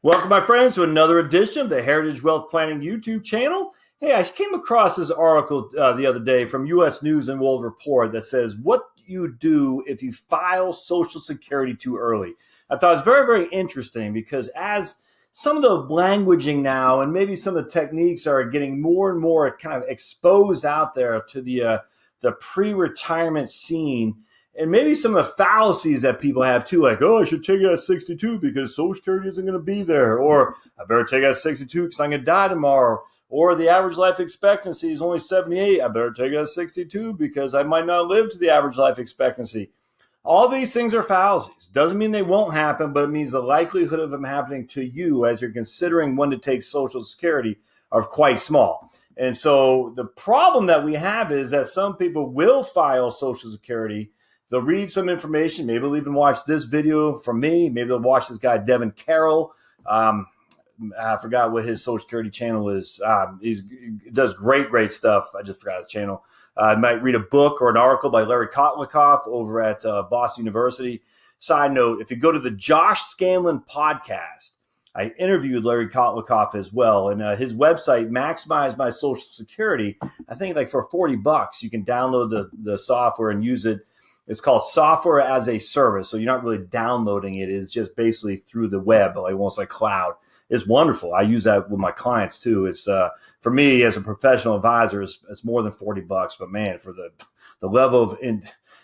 Welcome, my friends, to another edition of the Heritage Wealth Planning YouTube channel. Hey, I came across this article the other day from U.S. News and World Report that says, what you do if you file Social Security too early. I thought it was very, very interesting because as some of the languaging now and maybe some of the techniques are getting more and more kind of exposed out there to the pre-retirement scene, and maybe some of the fallacies that people have too, like, oh, I should take it at 62 because Social Security isn't going to be there, or I better take it at 62 because I'm going to die tomorrow, or the average life expectancy is only 78. I better take it at 62 because I might not live to the average life expectancy. All these things are fallacies. Doesn't mean they won't happen, but it means the likelihood of them happening to you as you're considering when to take Social Security are quite small. And so the problem that we have is that some people will file Social Security. They'll read some information. Maybe they'll even watch this video from me. Maybe they'll watch this guy, Devin Carroll. I forgot what his Social Security channel is. He does great stuff. I just forgot his channel. I might read a book or an article by Larry Kotlikoff over at Boston University. Side note, if you go to the Josh Scanlon podcast, I interviewed Larry Kotlikoff as well. And his website, Maximize My Social Security, I think like for $40, you can download the software and use it. It's called software as a service. So you're not really downloading it. It's just basically through the web, like almost like cloud. It's wonderful. I use that with my clients too. It's for me as a professional advisor, it's more than $40. But man, for the level of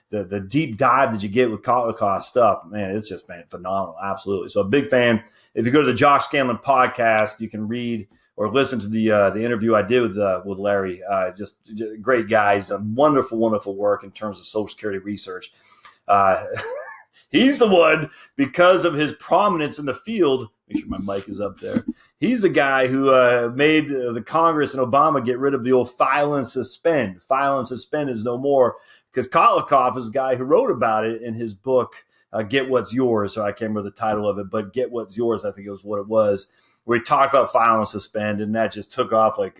the deep dive that you get with Kotlikoff stuff, man, it's just phenomenal. Absolutely. So a big fan. If you go to the Josh Scanlon podcast, you can read or listen to the interview I did with Larry. Just great guy. He's done wonderful work in terms of Social Security research. He's the one, because of his prominence in the field. Make sure my mic is up there. He's the guy who made the Congress and Obama get rid of the old file and suspend. File and suspend is no more, because Kotlikoff is the guy who wrote about it in his book, Get What's Yours. So I can't remember the title of it, but Get What's Yours, I think it was what it was, where he talked about file and suspend, and that just took off like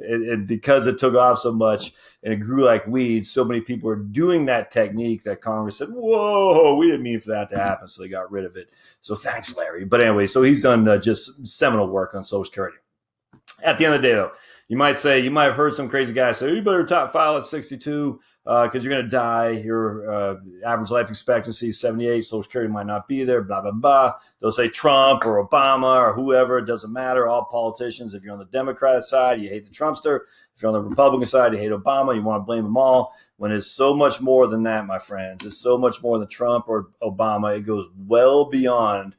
and because it took off so much and it grew like weeds, so many people are doing that technique that Congress said, whoa, we didn't mean for that to happen, so they got rid of it. So thanks, Larry. But anyway, so he's done just seminal work on Social Security. At the end of the day, though, you might have heard some crazy guy say, you better file at 62 because you're going to die. Your average life expectancy is 78. Social Security might not be there, blah, blah, blah. They'll say Trump or Obama or whoever. It doesn't matter. All politicians, if you're on the Democratic side, you hate the Trumpster. If you're on the Republican side, you hate Obama. You want to blame them all. When it's so much more than that, my friends. It's so much more than Trump or Obama. It goes well beyond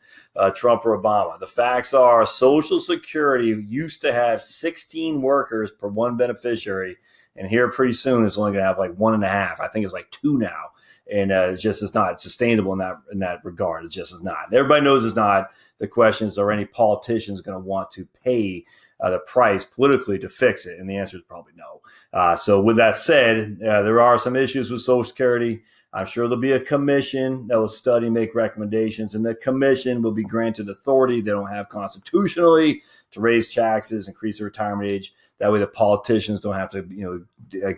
Trump or Obama. The facts are Social Security used to have 16 workers per one beneficiary. And here pretty soon it's only going to have like 1.5. I think it's like 2 now. And it's not sustainable in that regard. It just is not. And everybody knows it's not. The question is, are any politicians going to want to pay the price politically to fix it? And the answer is probably no. So with that said, there are some issues with Social Security. I'm sure there'll be a commission that will study, make recommendations, and the commission will be granted authority they don't have constitutionally to raise taxes, increase the retirement age. That way the politicians don't have to,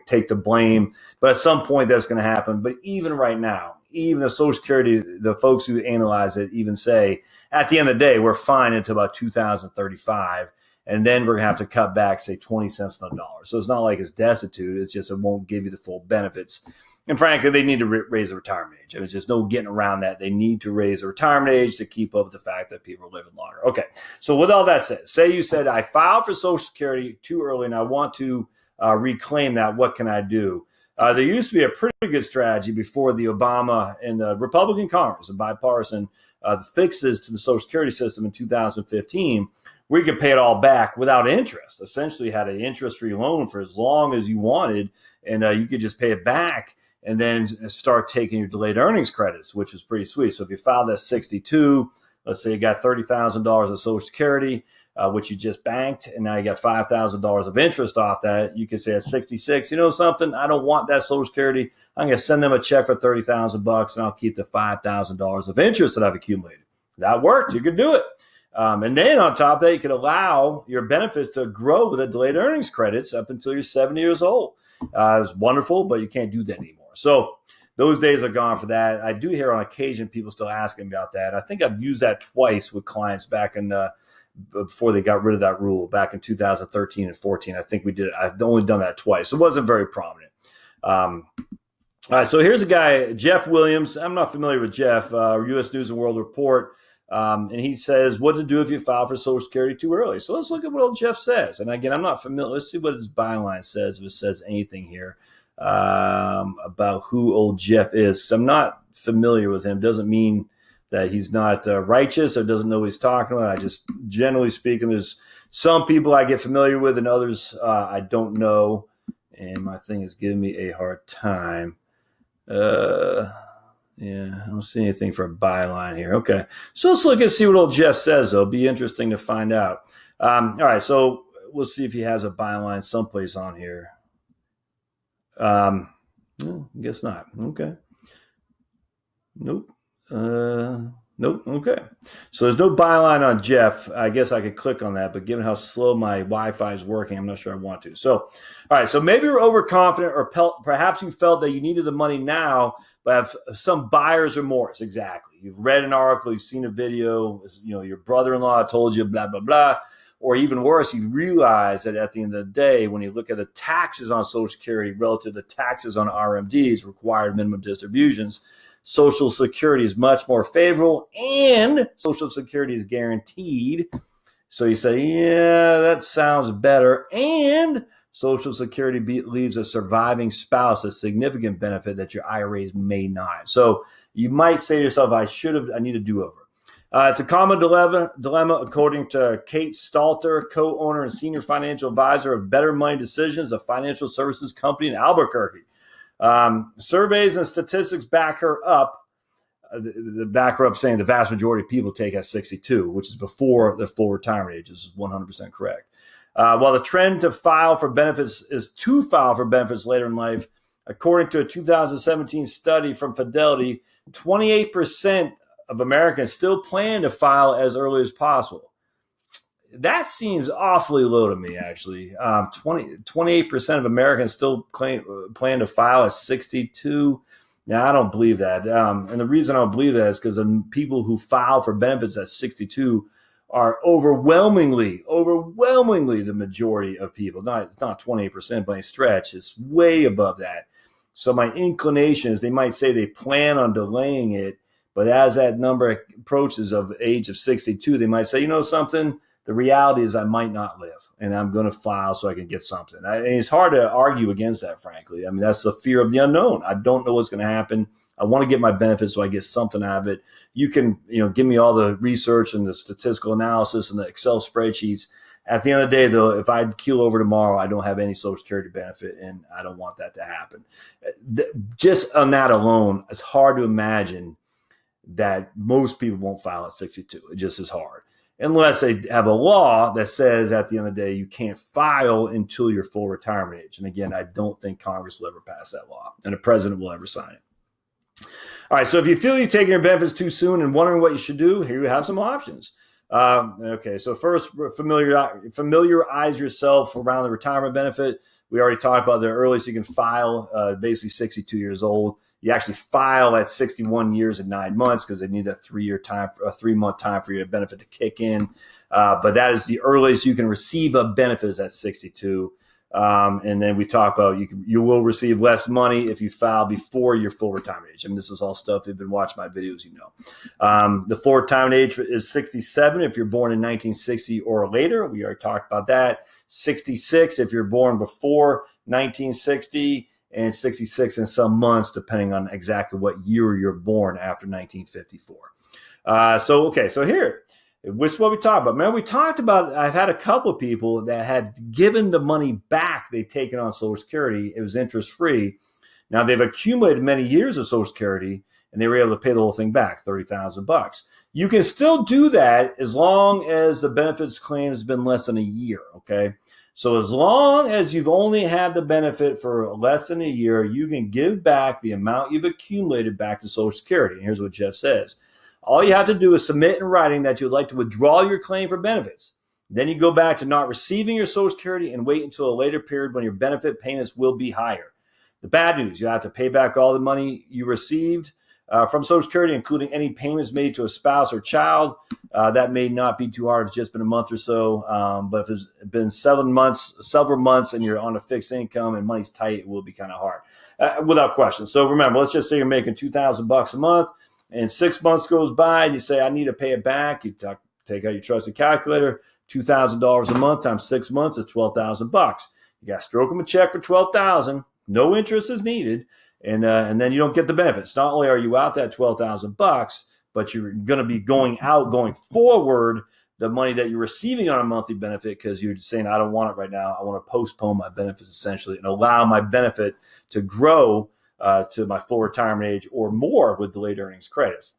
take the blame. But at some point that's going to happen. But even right now, even the Social Security, the folks who analyze it even say, at the end of the day, we're fine until about 2035. And then we're going to have to cut back, say, 20 cents on the dollar. So it's not like it's destitute. It's just it won't give you the full benefits. And frankly, they need to raise the retirement age. There's just no getting around that. They need to raise the retirement age to keep up with the fact that people are living longer. Okay, so with all that said, say you said, I filed for Social Security too early and I want to reclaim that. What can I do? There used to be a pretty good strategy before the Obama and the Republican Congress, the bipartisan fixes to the Social Security system in 2015, where you could pay it all back without interest. Essentially, you had an interest-free loan for as long as you wanted, and you could just pay it back and then start taking your delayed earnings credits, which is pretty sweet. So if you filed at 62, let's say you got $30,000 of Social Security, which you just banked, and now you got $5,000 of interest off that. You can say at 66, you know something, I don't want that Social Security. I'm going to send them a check for $30,000 and I'll keep the $5,000 of interest that I've accumulated. That worked. You could do it. And then on top of that, you could allow your benefits to grow with the delayed earnings credits up until you're 70 years old. It's wonderful, but you can't do that anymore. So those days are gone for that. I do hear on occasion people still asking about that. I think I've used that twice with clients back in before they got rid of that rule back in 2013 and 14. I think we did. I've only done that twice. It wasn't very prominent. All right, so here's a guy, Jeff Williams. I'm not familiar with Jeff, U.S. News and World Report. And he says, what to do if you file for Social Security too early. So let's look at what old Jeff says. And again, I'm not familiar. Let's see what his byline says, if it says anything here about who old Jeff is. So I'm not familiar with him. Doesn't mean that he's not righteous or doesn't know what he's talking about. I just, generally speaking, there's some people I get familiar with and others I don't know. And my thing is giving me a hard time. Yeah, I don't see anything for a byline here. Okay, so let's look and see what old Jeff says, though. It'll be interesting to find out. All right, so we'll see if he has a byline someplace on here. No, guess not. Okay. Nope. Nope. Okay. So there's no byline on Jeff. I guess I could click on that, but given how slow my Wi-Fi is working, I'm not sure I want to. So, all right. So maybe you're overconfident, or perhaps you felt that you needed the money now, but have some buyer's remorse. Exactly. You've read an article, you've seen a video, your brother-in-law told you blah, blah, blah. Or even worse, you realize that at the end of the day, when you look at the taxes on Social Security relative to taxes on RMDs, required minimum distributions, Social Security is much more favorable and Social Security is guaranteed. So you say, yeah, that sounds better. And Social Security leaves a surviving spouse a significant benefit that your IRAs may not. So you might say to yourself, I need a do-over. It's a common dilemma, according to Kate Stalter, co-owner and senior financial advisor of Better Money Decisions, a financial services company in Albuquerque. Surveys and statistics back her up. Saying the vast majority of people take at 62, which is before the full retirement age. This is 100% correct. While the trend to file for benefits later in life, according to a 2017 study from Fidelity, 28% of Americans still plan to file as early as possible. That seems awfully low to me, actually. 28% of Americans still plan to file at 62. Now, I don't believe that. And the reason I don't believe that is because the people who file for benefits at 62 are overwhelmingly the majority of people. It's not 28% by a stretch. It's way above that. So my inclination is they might say they plan on delaying it, but as that number approaches of the age of 62, they might say, you know something, the reality is I might not live, and I'm going to file so I can get something. And it's hard to argue against that, frankly. I mean, that's the fear of the unknown. I don't know what's going to happen. I want to get my benefits so I get something out of it. You can, give me all the research and the statistical analysis and the Excel spreadsheets. At the end of the day, though, if I keel over tomorrow, I don't have any Social Security benefit, and I don't want that to happen. Just on that alone, it's hard to imagine that most people won't file at 62. It just is hard. Unless they have a law that says at the end of the day, you can't file until your full retirement age. And again, I don't think Congress will ever pass that law, and the president will ever sign it. All right, so if you feel you're taking your benefits too soon and wondering what you should do, here you have some options. Okay, so first, familiarize yourself around the retirement benefit. We already talked about the earliest you can file, basically 62 years old. You actually file at 61 years and 9 months because they need a 3-month time for your benefit to kick in. But that is the earliest you can receive a benefit is at 62. And then we talk about you will receive less money if you file before your full retirement age. I mean, this is all stuff if you've been watching my videos, The full retirement age is 67 if you're born in 1960 or later. We already talked about that. 66 if you're born before 1960. And 66 in some months, depending on exactly what year you're born after 1954. So here, which is what we talked about. Man, we talked about, I've had a couple of people that had given the money back they'd taken on Social Security. It was interest-free. Now, they've accumulated many years of Social Security, and they were able to pay the whole thing back, $30,000. You can still do that as long as the benefits claim has been less than a year, okay? So as long as you've only had the benefit for less than a year, you can give back the amount you've accumulated back to Social Security. And here's what Jeff says. All you have to do is submit in writing that you'd like to withdraw your claim for benefits. Then you go back to not receiving your Social Security and wait until a later period when your benefit payments will be higher. The bad news, you have to pay back all the money you received from Social Security, including any payments made to a spouse or child. That may not be too hard if it's just been a month or so. But if it's been several months, and you're on a fixed income and money's tight, it will be kind of hard, without question. So remember, let's just say you're making $2,000 a month, and 6 months goes by, and you say, I need to pay it back. You take out your trusted calculator, $2,000 a month times 6 months is $12,000. You got to stroke them a check for $12,000. No interest is needed. And then you don't get the benefits. Not only are you out that $12,000, but you're going to be going forward, the money that you're receiving on a monthly benefit, because you're saying, I don't want it right now. I want to postpone my benefits essentially and allow my benefit to grow to my full retirement age or more with delayed earnings credits.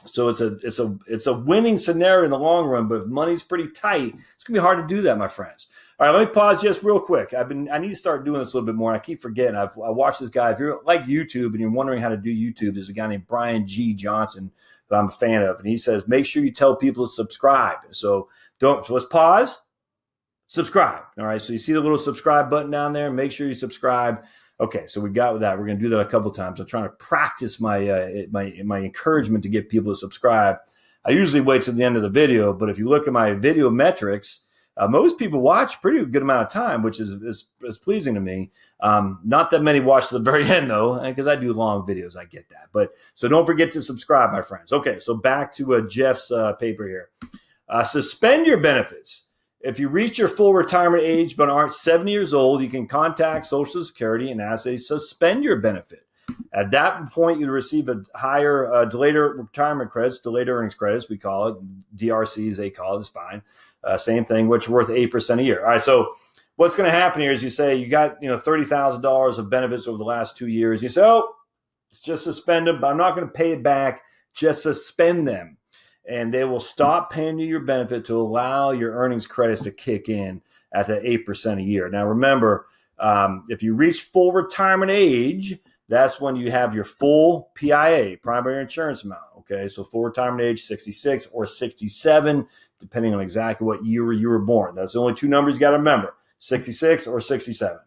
So it's a winning scenario in the long run, but if money's pretty tight, it's gonna be hard to do that, my friends. All right, let me pause just real quick. I need to start doing this a little bit more. And I keep forgetting. I watched this guy. If you're like YouTube and you're wondering how to do YouTube, there's a guy named Brian G. Johnson that I'm a fan of, and he says make sure you tell people to subscribe. So let's pause. Subscribe. All right. So you see the little subscribe button down there. Make sure you subscribe. Okay, so we got with that. We're going to do that a couple of times. I'm trying to practice my encouragement to get people to subscribe. I usually wait till the end of the video, but if you look at my video metrics, most people watch a pretty good amount of time, which is pleasing to me. Not that many watch to the very end, though, because I do long videos. I get that. But so don't forget to subscribe, my friends. Okay, so back to Jeff's paper here. Suspend your benefits. If you reach your full retirement age but aren't 70 years old, you can contact Social Security and ask they suspend your benefit. At that point, you receive a higher delayed retirement credits, delayed earnings credits, we call it, DRCs, they call it, it's fine. Same thing, which are worth 8% a year. All right, so what's going to happen here is you say you got $30,000 of benefits over the last 2 years. You say, oh, it's just suspend them, but I'm not going to pay it back, just suspend them. And they will stop paying you your benefit to allow your earnings credits to kick in at the 8% a year. Now, remember, if you reach full retirement age, that's when you have your full PIA, primary insurance amount. Okay, so full retirement age, 66 or 67, depending on exactly what year you were born. That's the only two numbers you got to remember, 66 or 67.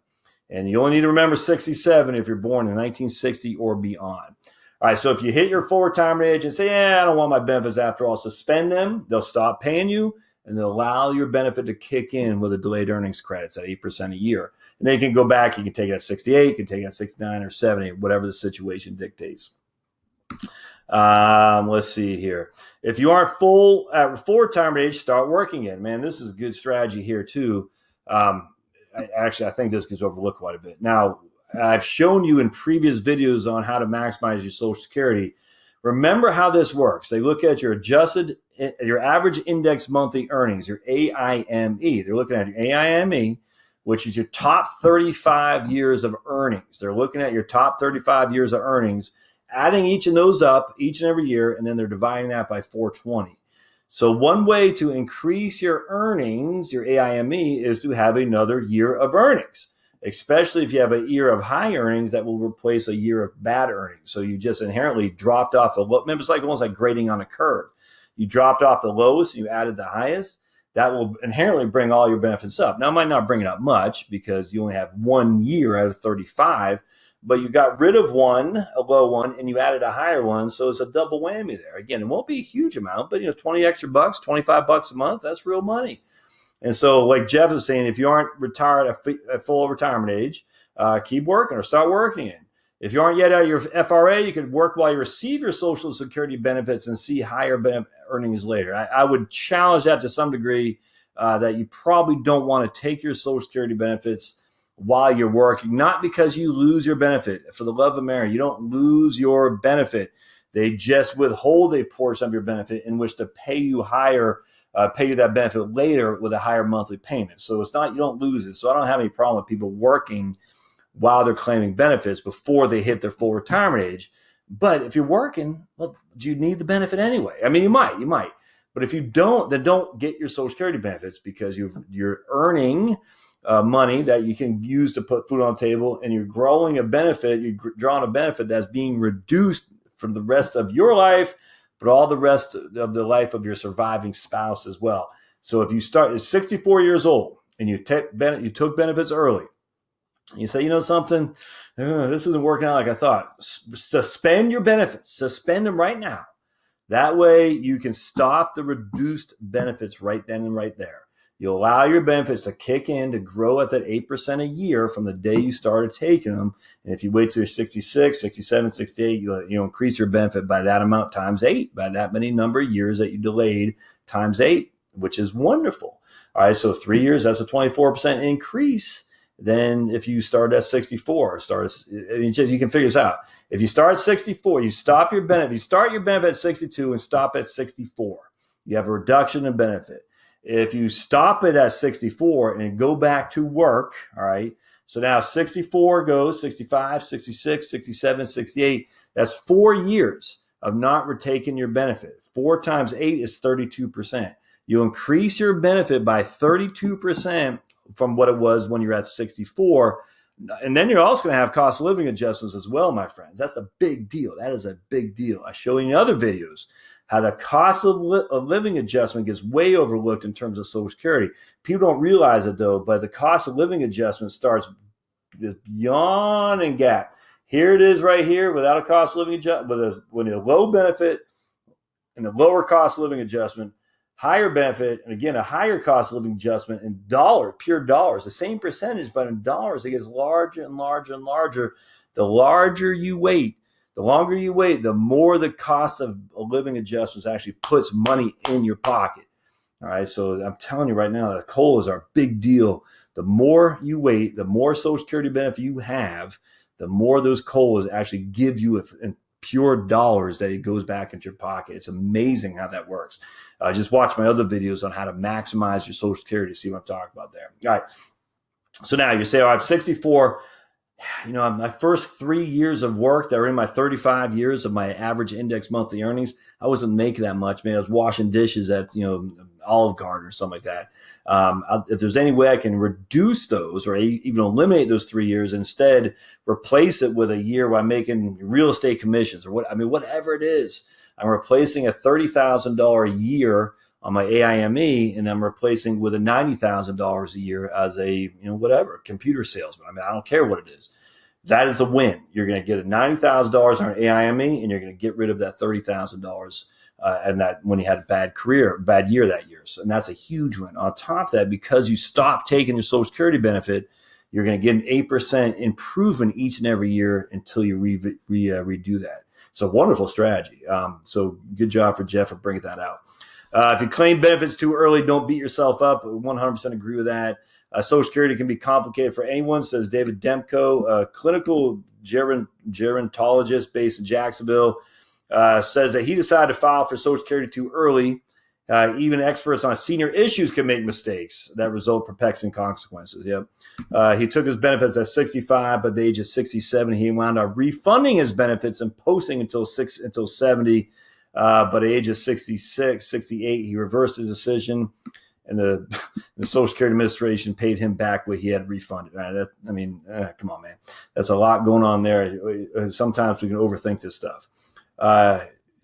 And you only need to remember 67 if you're born in 1960 or beyond. All right, so if you hit your full retirement age and say, I don't want my benefits after all, suspend them, they'll stop paying you, and they'll allow your benefit to kick in with the delayed earnings credits at 8% a year. And then you can go back, you can take it at 68, you can take it at 69 or 70, whatever the situation dictates. Let's see here. If you aren't at full retirement age, start working again. Man, this is a good strategy here too. I think this gets overlooked quite a bit. Now, I've shown you in previous videos on how to maximize your Social Security. Remember how this works. They look at your average index monthly earnings, your AIME. They're looking at your AIME, which is your top 35 years of earnings. They're looking at your top 35 years of earnings, adding each of those up each and every year, and then they're dividing that by 420. So one way to increase your earnings, your AIME, is to have another year of earnings, especially if you have a year of high earnings that will replace a year of bad earnings. So you just inherently dropped off the low. Remember, it's almost like grading on a curve. You dropped off the lowest, you added the highest. That will inherently bring all your benefits up. Now, it might not bring it up much because you only have 1 year out of 35, but you got rid of a low one, and you added a higher one. So it's a double whammy there. Again, it won't be a huge amount, but 20 extra bucks, $25 a month, that's real money. And so like Jeff is saying, if you aren't retired at full retirement age, keep working or start working in. If you aren't yet out of your FRA, you could work while you receive your Social Security benefits and see higher earnings later. I would challenge that to some degree, that you probably don't want to take your Social Security benefits while you're working, not because you lose your benefit. For the love of Mary, you don't lose your benefit. They just withhold a portion of your benefit in which to pay you that benefit later with a higher monthly payment. So it's not, you don't lose it. So I don't have any problem with people working while they're claiming benefits before they hit their full retirement age. But if you're working, well, do you need the benefit anyway? I mean, you might. But if you don't, then don't get your Social Security benefits because you're earning money that you can use to put food on the table, and you're drawing a benefit that's being reduced from the rest of your life, but all the rest of the life of your surviving spouse as well. So if you start at 64 years old and you took benefits early, You say, you know something, this isn't working out like I thought. Suspend your benefits. Suspend them right now. That way you can stop the reduced benefits right then and right there. You allow your benefits to kick in, to grow at that 8% a year from the day you started taking them. And if you wait till you're 66, 67, 68, you increase your benefit by that amount times 8, by that many number of years that you delayed times 8, which is wonderful. All right, so 3 years, that's a 24% increase. Then if you start at 64, you can figure this out. If you start at 64, you stop your benefit. You start your benefit at 62 and stop at 64. You have a reduction in benefit. If you stop it at 64 and go back to work, all right, so now 64 goes, 65, 66, 67, 68. That's 4 years of not retaking your benefit. 4 times 8 is 32%. You increase your benefit by 32% from what it was when you're at 64. And then you're also going to have cost of living adjustments as well, my friends. That's a big deal. That is a big deal. I show you in other videos how the cost of living adjustment gets way overlooked in terms of Social Security. People don't realize it, though, but the cost of living adjustment starts this yawning gap. Here it is right here without a cost of living adjustment, with a low benefit and a lower cost of living adjustment, higher benefit, and again, a higher cost of living adjustment in pure dollars, the same percentage, but in dollars, it gets larger and larger and larger. The larger you wait, the longer you wait, the more the cost of a living adjustments actually puts money in your pocket. All right, so I'm telling you right now that COLAs are a big deal. The more you wait, the more Social Security benefit you have, the more those COLAs actually give you in pure dollars that it goes back into your pocket. It's amazing how that works. Just watch my other videos on how to maximize your Social Security to see what I'm talking about there. All right. So now you say, I'm 64. My first 3 years of work that were in my 35 years of my average index monthly earnings, I wasn't making that much. Man, I was washing dishes at, Olive Garden or something like that. If there's any way I can reduce those or even eliminate those 3 years, instead replace it with a year where I'm making real estate commissions or whatever it is, I'm replacing a $30,000 a year on my AIME, and I'm replacing with a $90,000 a year as a, computer salesman. I don't care what it is. That is a win. You're going to get a $90,000 on AIME, and you're going to get rid of that $30,000 and that when you had a bad year that year. So, and that's a huge win. On top of that, because you stop taking your Social Security benefit, you're going to get an 8% improvement each and every year until you redo that. It's a wonderful strategy. So good job for Jeff for bringing that out. If you claim benefits too early, don't beat yourself up. 100% agree with that. Social Security can be complicated for anyone, says David Demko, a clinical gerontologist based in Jacksonville, says that he decided to file for Social Security too early. Even experts on senior issues can make mistakes that result in perplexing consequences. Yep. He took his benefits at 65, but at the age of 67, he wound up refunding his benefits and posting until 70. But at the age of 66, 68, he reversed his decision, and the Social Security Administration paid him back what he had refunded. Come on, man. That's a lot going on there. Sometimes we can overthink this stuff.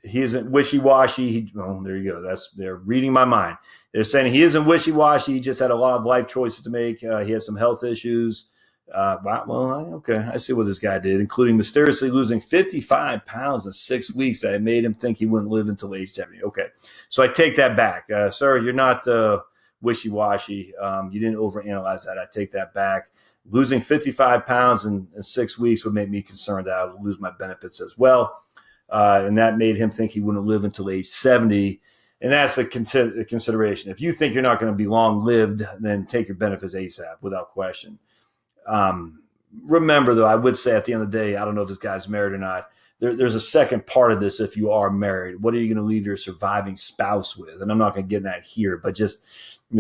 He isn't wishy-washy. There you go. They're reading my mind. They're saying he isn't wishy-washy. He just had a lot of life choices to make. He had some health issues. Okay, I see what this guy did, including mysteriously losing 55 pounds in 6 weeks that made him think he wouldn't live until age 70. Okay, so I take that back. Sir, you're not wishy-washy. You didn't overanalyze that. I take that back. Losing 55 pounds in 6 weeks would make me concerned that I would lose my benefits as well. And that made him think he wouldn't live until age 70. And that's a consideration. If you think you're not going to be long-lived, then take your benefits ASAP without question. Remember, though, I would say at the end of the day, I don't know if this guy's married or not. There's a second part of this if you are married. What are you going to leave your surviving spouse with? And I'm not going to get in that here, but just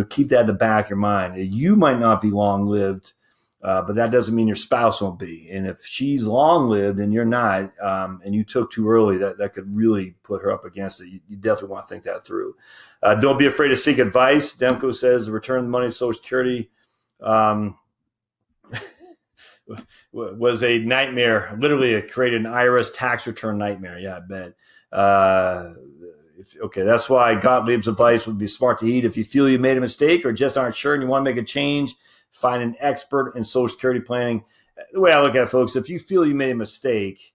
keep that in the back of your mind. You might not be long-lived, but that doesn't mean your spouse won't be. And if she's long-lived and you're not, and you took too early, that could really put her up against it. You definitely want to think that through. Don't be afraid to seek advice. Demko says return the money to Social Security was a nightmare. Literally, it created an IRS tax return nightmare. Yeah, I bet. That's why Gottlieb's advice would be smart to heed. If you feel you made a mistake or just aren't sure and you want to make a change, Find an expert in Social Security planning. The way I look at it, folks, if you feel you made a mistake,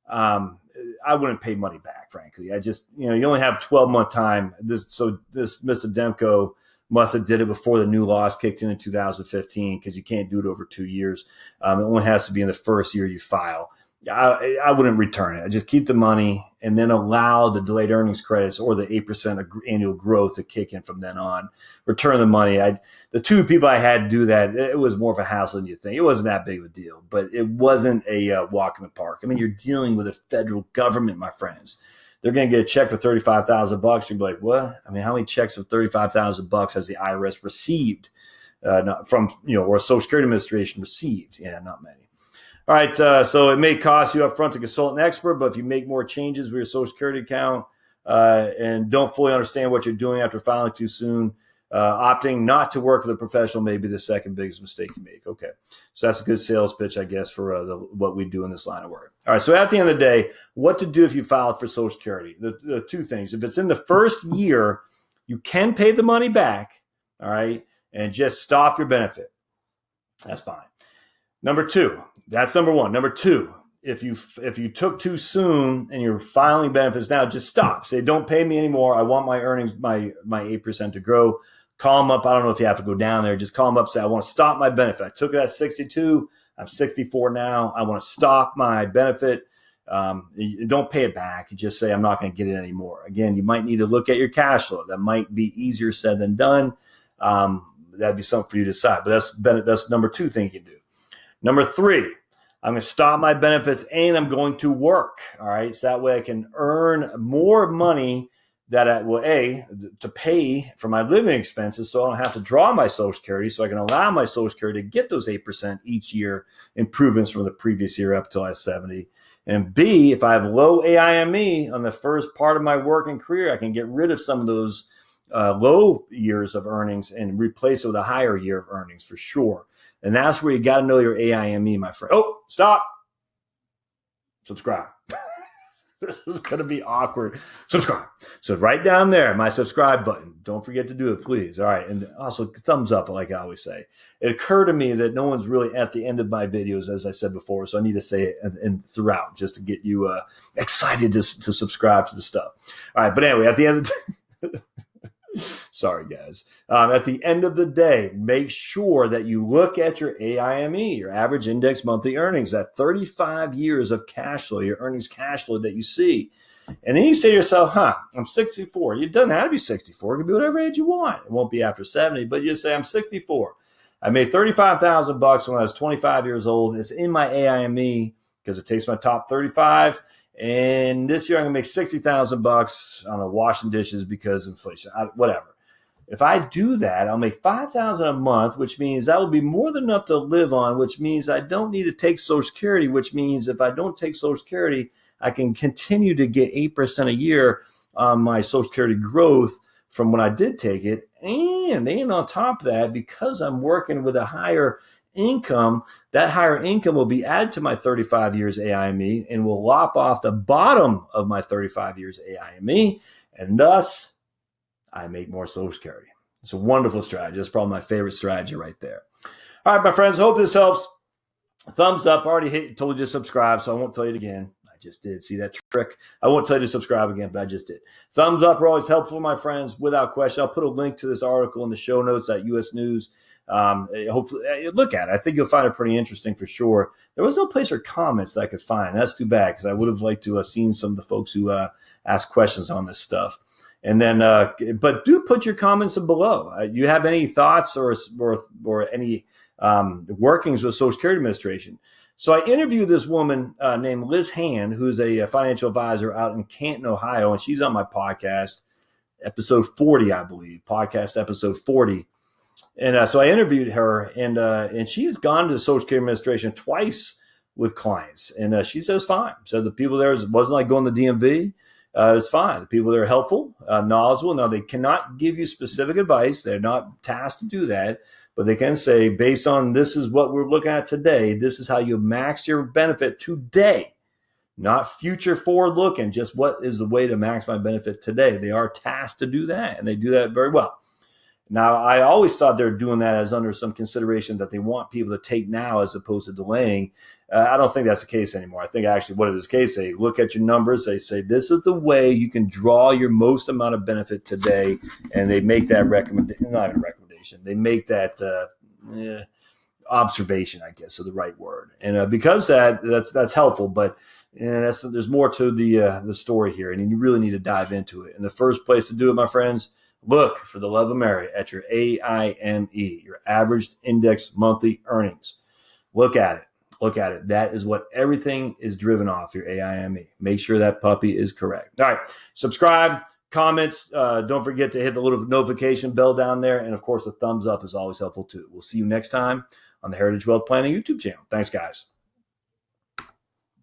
I wouldn't pay money back, frankly. I just, you only have 12-month time. This Mr. Demko must have did it before the new laws kicked in 2015, because you can't do it over 2 years. It only has to be in the first year you file. I wouldn't return it. I just keep the money and then allow the delayed earnings credits or the 8% annual growth to kick in from then on. Return the money. The two people I had to do that, it was more of a hassle than you think. It wasn't that big of a deal, but it wasn't a walk in the park. I mean, you're dealing with a federal government, my friends. They're going to get a check for $35,000. You'd be like, what? I mean, how many checks of $35,000 has the IRS received from, or Social Security Administration received? Yeah, not many. All right, so it may cost you up front to consult an expert, but if you make more changes with your Social Security account and don't fully understand what you're doing after filing too soon, opting not to work with a professional may be the second biggest mistake you make. Okay, so that's a good sales pitch, I guess, for what we do in this line of work. All right, so at the end of the day, what to do if you filed for Social Security? The two things. If it's in the first year, you can pay the money back, all right, and just stop your benefit. That's fine. That's number one. Number two, if you took too soon and you're filing benefits now, just stop. Say, don't pay me anymore. I want my earnings, my 8% to grow. Call them up. I don't know if you have to go down there. Just call them up. Say, I want to stop my benefit. I took it at 62. I'm 64 now. I want to stop my benefit. You don't pay it back. You just say, I'm not going to get it anymore. Again, you might need to look at your cash flow. That might be easier said than done. That'd be something for you to decide. But that's number two thing you can do. Number three, I'm going to stop my benefits and I'm going to work. All right. So that way I can earn more money that I will, to pay for my living expenses, so I don't have to draw my Social Security, so I can allow my Social Security to get those 8% each year improvements from the previous year up till I was 70. And B, if I have low AIME on the first part of my working career, I can get rid of some of those low years of earnings and replace it with a higher year of earnings for sure. And that's where you got to know your AIME, my friend. Oh, stop. Subscribe. This is going to be awkward. Subscribe. So right down there, my subscribe button. Don't forget to do it, please. All right. And also thumbs up, like I always say. It occurred to me that no one's really at the end of my videos, as I said before. So I need to say it and throughout just to get you excited to subscribe to the stuff. All right. But anyway, at the end of the sorry, guys. At the end of the day, make sure that you look at your AIME, your average index monthly earnings, that 35 years of cash flow, your earnings cash flow that you see. And then you say to yourself, I'm 64. It doesn't have to be 64. It can be whatever age you want. It won't be after 70, but you say, I'm 64. I made $35,000 when I was 25 years old. It's in my AIME because it takes my top 35. And this year I'm gonna make $60,000 on washing dishes because of inflation, whatever. If I do that, I'll make $5,000 a month, which means that will be more than enough to live on, which means I don't need to take Social Security, which means if I don't take Social Security, I can continue to get 8% a year on my Social Security growth from when I did take it. And on top of that, because I'm working with a higher income, that higher income will be added to my 35 years AIME and will lop off the bottom of my 35 years AIME, and thus I make more Social Security. It's a wonderful strategy. That's probably my favorite strategy right there. All right, my friends, hope this helps. Thumbs up. I already told you to subscribe, so I won't tell you it again. I just did. See that trick? I won't tell you to subscribe again, but I just did. Thumbs up are always helpful, my friends, without question. I'll put a link to this article in the show notes at US News. Hopefully, look at it. I think you'll find it pretty interesting for sure. There was no place for comments that I could find. That's too bad, because I would have liked to have seen some of the folks who asked questions on this stuff. And then, but do put your comments below. You have any thoughts or any workings with Social Security Administration? So I interviewed this woman named Liz Hand, who's a financial advisor out in Canton, Ohio, and she's on my podcast, episode 40, I believe, podcast episode 40. And so I interviewed her, and she's gone to the Social Security Administration twice with clients, and she says fine. So the people there, it wasn't like going to the DMV. It's fine. The people there are helpful, knowledgeable. Now, they cannot give you specific advice. They're not tasked to do that, but they can say, based on this is what we're looking at today, this is how you max your benefit today, not future forward looking, just what is the way to max my benefit today. They are tasked to do that, and they do that very well. Now, I always thought they're doing that as under some consideration that they want people to take now as opposed to delaying. I don't think that's the case anymore. I think actually what it is the case, they look at your numbers, they say this is the way you can draw your most amount of benefit today, and they make that recommendation, not even a recommendation, they make that observation, I guess, is the right word. And because that's helpful, but there's more to the story here, and you really need to dive into it. And the first place to do it, my friends, look, for the love of Mary, at your AIME, your average index monthly earnings. Look at it. Look at it. That is what everything is driven off, your AIME. Make sure that puppy is correct. All right. Subscribe, comments. Don't forget to hit the little notification bell down there. And, of course, the thumbs up is always helpful, too. We'll see you next time on the Heritage Wealth Planning YouTube channel. Thanks, guys.